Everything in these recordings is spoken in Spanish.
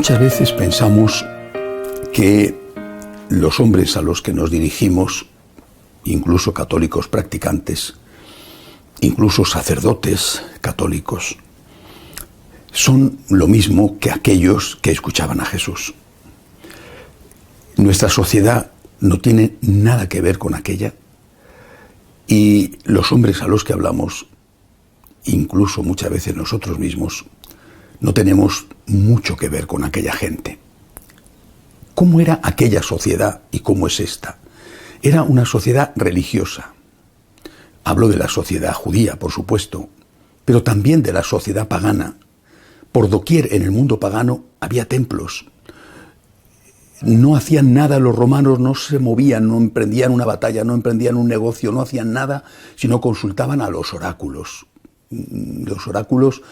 Muchas veces pensamos que los hombres a los que nos dirigimos, incluso católicos practicantes, incluso sacerdotes católicos, son lo mismo que aquellos que escuchaban a Jesús. Nuestra sociedad no tiene nada que ver con aquella, y los hombres a los que hablamos, incluso muchas veces nosotros mismos, no tenemos mucho que ver con aquella gente. ¿Cómo era aquella sociedad y cómo es esta? Era una sociedad religiosa. Hablo de la sociedad judía, por supuesto, pero también de la sociedad pagana. Por doquier en el mundo pagano había templos. No hacían nada los romanos, no se movían, no emprendían una batalla, no emprendían un negocio, no hacían nada, sino consultaban a los oráculos. Los oráculos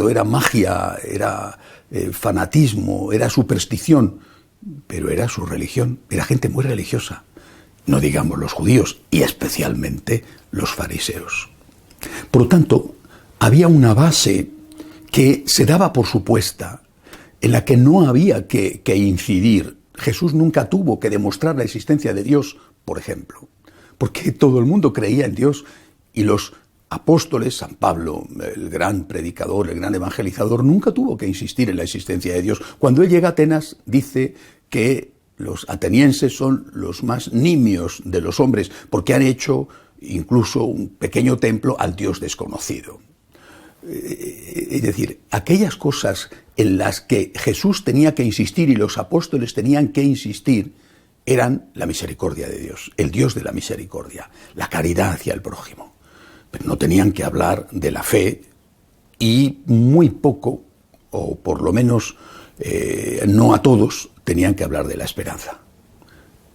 era magia, era fanatismo, era superstición, pero era su religión, era gente muy religiosa. No digamos los judíos y especialmente los fariseos. Por lo tanto, había una base que se daba por supuesta, en la que no había que incidir. Jesús nunca tuvo que demostrar la existencia de Dios, por ejemplo, porque todo el mundo creía en Dios, y los apóstoles, San Pablo, el gran predicador, el gran evangelizador, nunca tuvo que insistir en la existencia de Dios. Cuando él llega a Atenas, dice que los atenienses son los más nimios de los hombres, porque han hecho incluso un pequeño templo al Dios desconocido. Es decir, aquellas cosas en las que Jesús tenía que insistir y los apóstoles tenían que insistir eran la misericordia de Dios, el Dios de la misericordia, la caridad hacia el prójimo. Pero no tenían que hablar de la fe y muy poco, o por lo menos no a todos, tenían que hablar de la esperanza.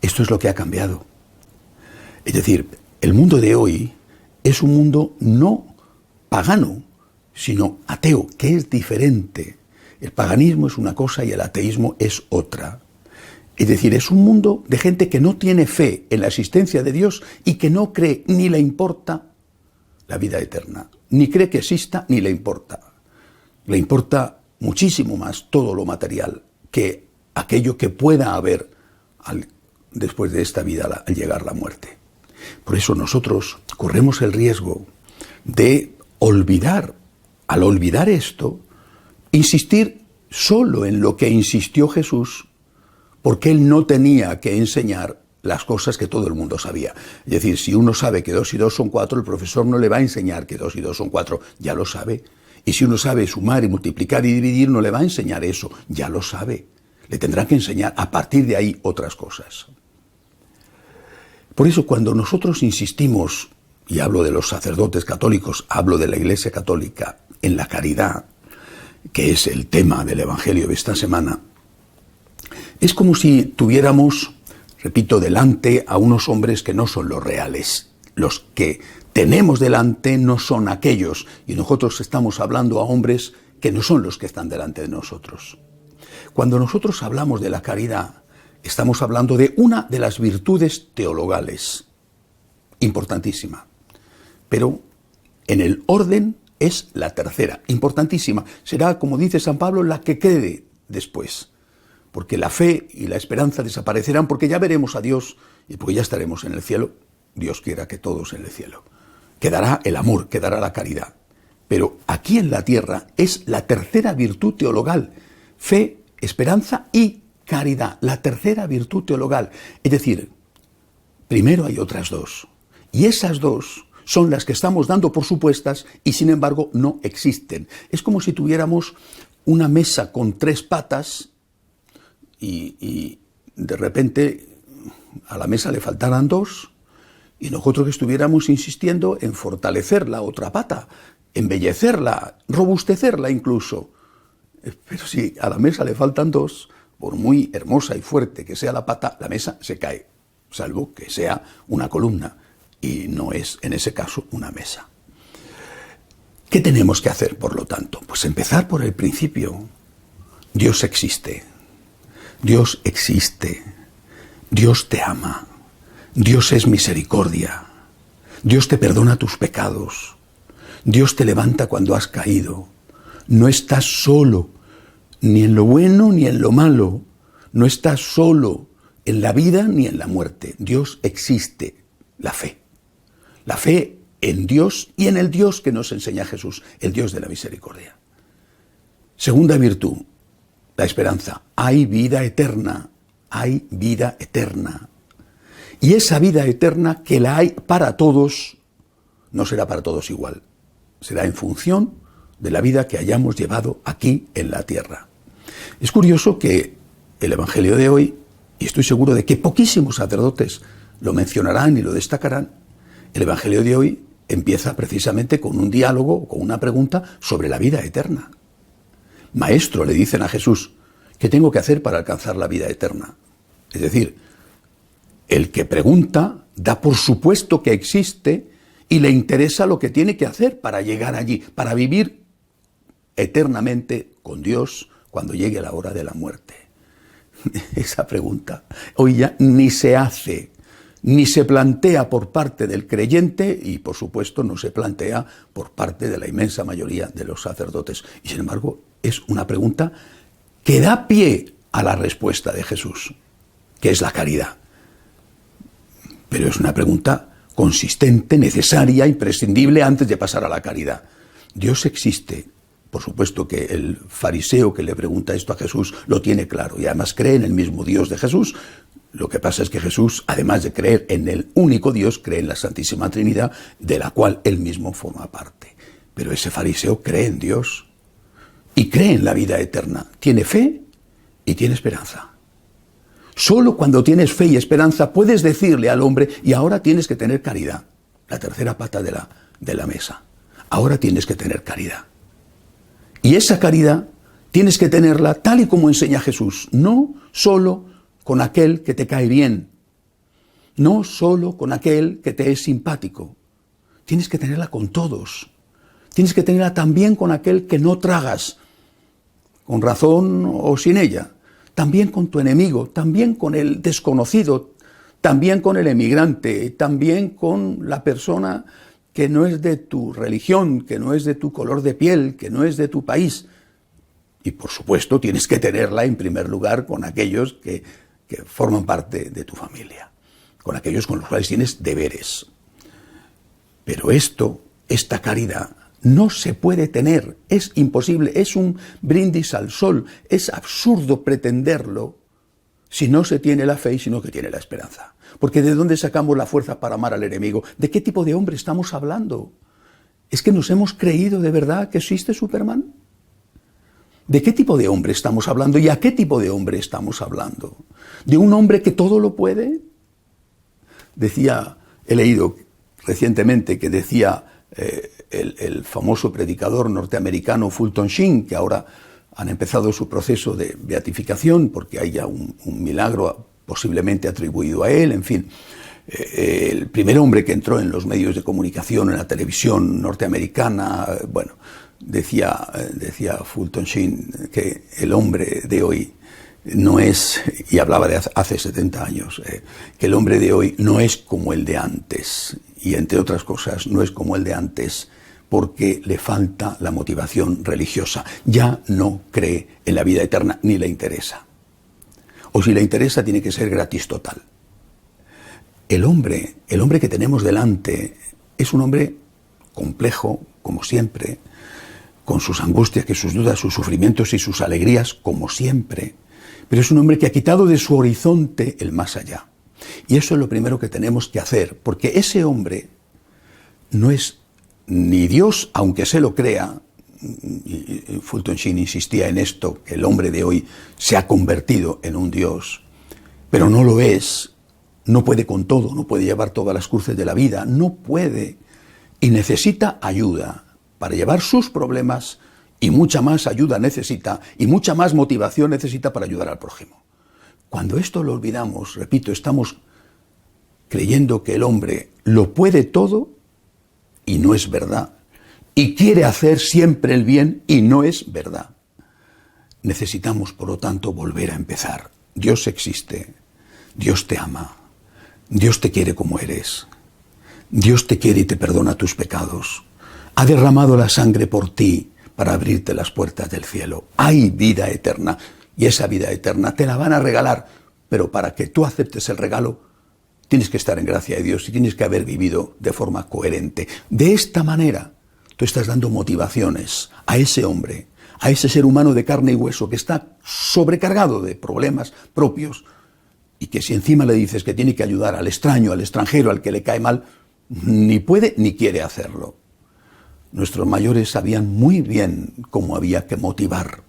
Esto es lo que ha cambiado. Es decir, el mundo de hoy es un mundo no pagano, sino ateo, que es diferente. El paganismo es una cosa y el ateísmo es otra. Es decir, es un mundo de gente que no tiene fe en la existencia de Dios y que no cree ni le importa la vida eterna, ni cree que exista ni le importa. Le importa muchísimo más todo lo material que aquello que pueda haber después de esta vida al llegar la muerte. Por eso nosotros corremos el riesgo de olvidar, al olvidar esto, insistir solo en lo que insistió Jesús, porque él no tenía que enseñar las cosas que todo el mundo sabía. Es decir, si uno sabe que 2 y 2 son 4, el profesor no le va a enseñar que 2 y 2 son 4, ya lo sabe. Y si uno sabe sumar y multiplicar y dividir, no le va a enseñar eso, ya lo sabe. Le tendrá que enseñar a partir de ahí otras cosas. Por eso cuando nosotros insistimos, y hablo de los sacerdotes católicos, hablo de la Iglesia Católica, en la caridad, que es el tema del Evangelio de esta semana, es como si tuviéramos, repito, delante a unos hombres que no son los reales. Los que tenemos delante no son aquellos, y nosotros estamos hablando a hombres que no son los que están delante de nosotros. Cuando nosotros hablamos de la caridad, estamos hablando de una de las virtudes teologales, importantísima, pero en el orden es la tercera, importantísima. Será, como dice San Pablo, la que quede después, porque la fe y la esperanza desaparecerán, porque ya veremos a Dios y porque ya estaremos en el cielo. Dios quiera que todos en el cielo. Quedará el amor, quedará la caridad. Pero aquí en la tierra es la tercera virtud teologal: fe, esperanza y caridad. La tercera virtud teologal. Es decir, primero hay otras dos. Y esas dos son las que estamos dando por supuestas y sin embargo no existen. Es como si tuviéramos una mesa con 3 patas y de repente a la mesa le faltaran 2 y nosotros estuviéramos insistiendo en fortalecer la otra pata, embellecerla, robustecerla incluso. Pero si a la mesa le faltan 2, por muy hermosa y fuerte que sea la pata, la mesa se cae, salvo que sea una columna, y no es en ese caso una mesa. ¿Qué tenemos que hacer, por lo tanto? Pues empezar por el principio. Dios existe. Dios existe. Dios te ama. Dios es misericordia. Dios te perdona tus pecados. Dios te levanta cuando has caído. No estás solo, ni en lo bueno ni en lo malo. No estás solo en la vida ni en la muerte. Dios existe. La fe. La fe en Dios y en el Dios que nos enseña Jesús, el Dios de la misericordia. Segunda virtud, la esperanza. Hay vida eterna. Hay vida eterna. Y esa vida eterna que la hay para todos, no será para todos igual. Será en función de la vida que hayamos llevado aquí en la tierra. Es curioso que el Evangelio de hoy, y estoy seguro de que poquísimos sacerdotes lo mencionarán y lo destacarán, el Evangelio de hoy empieza precisamente con un diálogo, con una pregunta sobre la vida eterna. Maestro, le dicen a Jesús, ¿qué tengo que hacer para alcanzar la vida eterna? Es decir, el que pregunta da por supuesto que existe y le interesa lo que tiene que hacer para llegar allí, para vivir eternamente con Dios cuando llegue la hora de la muerte. Esa pregunta hoy ya ni se hace, ni se plantea por parte del creyente y por supuesto no se plantea por parte de la inmensa mayoría de los sacerdotes. Y sin embargo es una pregunta que da pie a la respuesta de Jesús, que es la caridad. Pero es una pregunta consistente, necesaria, imprescindible antes de pasar a la caridad. Dios existe. Por supuesto que el fariseo que le pregunta esto a Jesús lo tiene claro y además cree en el mismo Dios de Jesús. Lo que pasa es que Jesús, además de creer en el único Dios, cree en la Santísima Trinidad, de la cual él mismo forma parte. Pero ese fariseo cree en Dios y cree en la vida eterna. Tiene fe y tiene esperanza. Solo cuando tienes fe y esperanza puedes decirle al hombre, y ahora tienes que tener caridad. La tercera pata de la mesa. Ahora tienes que tener caridad. Y esa caridad tienes que tenerla tal y como enseña Jesús. No solo con aquel que te cae bien. No solo con aquel que te es simpático. Tienes que tenerla con todos. Tienes que tenerla también con aquel que no tragas, con razón o sin ella. También con tu enemigo, también con el desconocido, también con el emigrante, también con la persona que no es de tu religión, que no es de tu color de piel, que no es de tu país. Y por supuesto tienes que tenerla en primer lugar con aquellos que forman parte de tu familia, con aquellos con los cuales tienes deberes. Pero esta caridad, no se puede tener, es imposible, es un brindis al sol, es absurdo pretenderlo si no se tiene la fe y si no se tiene la esperanza. Porque ¿de dónde sacamos la fuerza para amar al enemigo? ¿De qué tipo de hombre estamos hablando? ¿Es que nos hemos creído de verdad que existe Superman? ¿De qué tipo de hombre estamos hablando y a qué tipo de hombre estamos hablando? ¿De un hombre que todo lo puede? He leído recientemente que decía el famoso predicador norteamericano Fulton Sheen, que ahora han empezado su proceso de beatificación porque hay ya un milagro posiblemente atribuido a él, en fin. El primer hombre que entró en los medios de comunicación, en la televisión norteamericana, bueno, decía Fulton Sheen que el hombre de hoy no es, y hablaba de hace 70 años, que el hombre de hoy no es como el de antes, y entre otras cosas no es como el de antes porque le falta la motivación religiosa, ya no cree en la vida eterna ni le interesa. O si le interesa tiene que ser gratis total. El hombre que tenemos delante es un hombre complejo, como siempre, con sus angustias, que sus dudas, sus sufrimientos y sus alegrías, como siempre. Pero es un hombre que ha quitado de su horizonte el más allá. Y eso es lo primero que tenemos que hacer, porque ese hombre no es ni Dios, aunque se lo crea, y Fulton Sheen insistía en esto, que el hombre de hoy se ha convertido en un Dios, pero no lo es, no puede con todo, no puede llevar todas las cruces de la vida, no puede, y necesita ayuda para llevar sus problemas, y mucha más ayuda necesita, y mucha más motivación necesita para ayudar al prójimo. Cuando esto lo olvidamos, repito, estamos creyendo que el hombre lo puede todo, y no es verdad, y quiere hacer siempre el bien, y no es verdad. Necesitamos, por lo tanto, volver a empezar. Dios existe, Dios te ama, Dios te quiere como eres, Dios te quiere y te perdona tus pecados, ha derramado la sangre por ti, para abrirte las puertas del cielo. Hay vida eterna y esa vida eterna te la van a regalar, pero para que tú aceptes el regalo tienes que estar en gracia de Dios y tienes que haber vivido de forma coherente. De esta manera tú estás dando motivaciones a ese hombre, a ese ser humano de carne y hueso que está sobrecargado de problemas propios y que si encima le dices que tiene que ayudar al extraño, al extranjero, al que le cae mal, ni puede ni quiere hacerlo. Nuestros mayores sabían muy bien cómo había que motivar.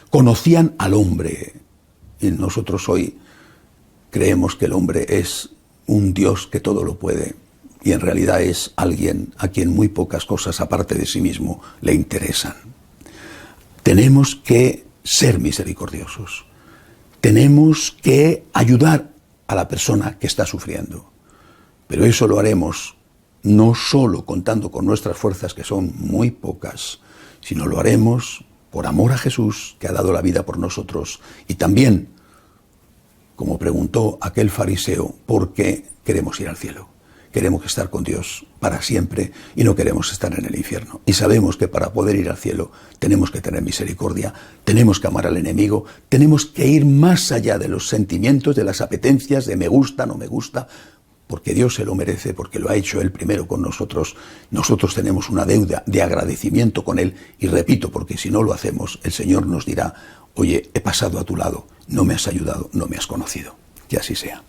Conocían al hombre. Y nosotros hoy creemos que el hombre es un Dios que todo lo puede. Y en realidad es alguien a quien muy pocas cosas aparte de sí mismo le interesan. Tenemos que ser misericordiosos. Tenemos que ayudar a la persona que está sufriendo. Pero eso lo haremos no solo contando con nuestras fuerzas, que son muy pocas, sino lo haremos por amor a Jesús, que ha dado la vida por nosotros, y también, como preguntó aquel fariseo, porque queremos ir al cielo. Queremos estar con Dios para siempre y no queremos estar en el infierno. Y sabemos que para poder ir al cielo tenemos que tener misericordia, tenemos que amar al enemigo, tenemos que ir más allá de los sentimientos, de las apetencias, de me gusta, no me gusta, porque Dios se lo merece, porque lo ha hecho Él primero con nosotros. Nosotros tenemos una deuda de agradecimiento con Él y repito, porque si no lo hacemos, el Señor nos dirá, oye, he pasado a tu lado, no me has ayudado, no me has conocido. Que así sea.